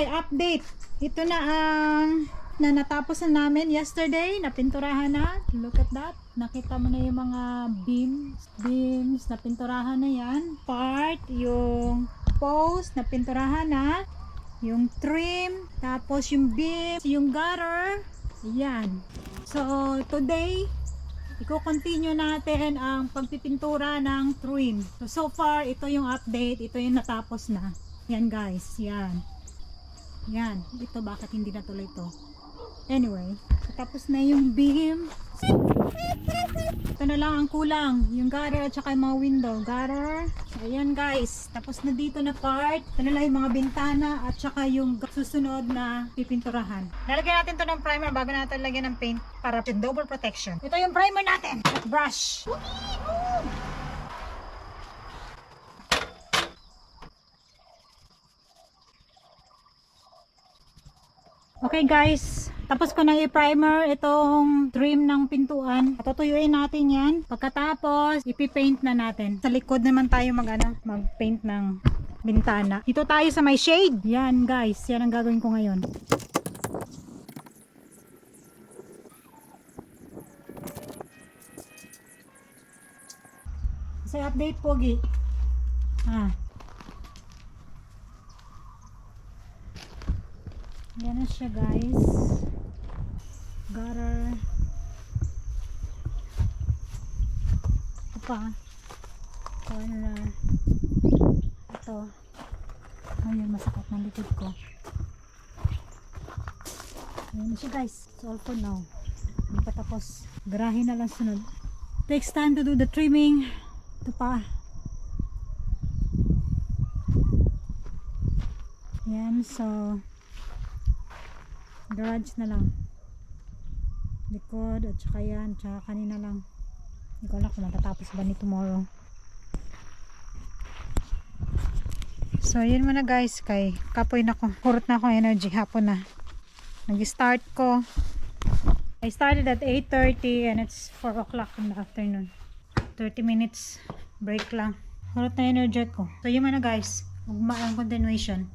Okay, update. Ito na ang natapos na namin yesterday. Napinturahan na. Look at that. Nakita mo na yung mga beams. Napinturahan na yan. Part, yung post, napinturahan na. Yung trim, tapos yung beam, yung gutter. Yan. So, today, i-continue natin ang pagpipintura ng trim. So far, ito yung update. Ito yung natapos na. Yan guys. Yan. Yan. Ito, bakit hindi natuloy ito? Anyway, tapos na yung beam. Ito na lang ang kulang. Yung gutter at saka yung mga window. Gutter. Ayan guys. Tapos na dito na part. Ito na lang yung mga bintana at saka yung susunod na pipinturahan. Lalagyan natin to ng primer bago natin lagyan ng paint para double protection. Ito yung primer natin. At brush. Okay guys, tapos ko nang i-primer itong trim ng pintuan. Patutuyuin natin yan. Pagkatapos, ipipaint na natin. Sa likod naman tayo mag-paint ng bintana. Dito tayo sa may shade. Yan guys, yan ang gagawin ko ngayon. Sa update pogi. Yan na siya guys. Gutter. Ito pa. Corner. Ito. Ayun, masakit ng likod ko. Yan na siya guys. It's all for now. Hindi pa tapos. Garahe na lang sunod. Takes time to do the trimming. Ito pa. Yan, so garage na lang, likod at saka yan, tsaka kanina lang. Hindi ko alam kung matatapos ba ni tomorrow. So yun muna guys, kay kapoy na ko, kurot na ako energy, hapon na nag-start ko. I started at 8:30 and it's 4 o'clock in the afternoon. 30 minutes break lang, kurot na energy ko. So yun muna guys, ugma ang continuation.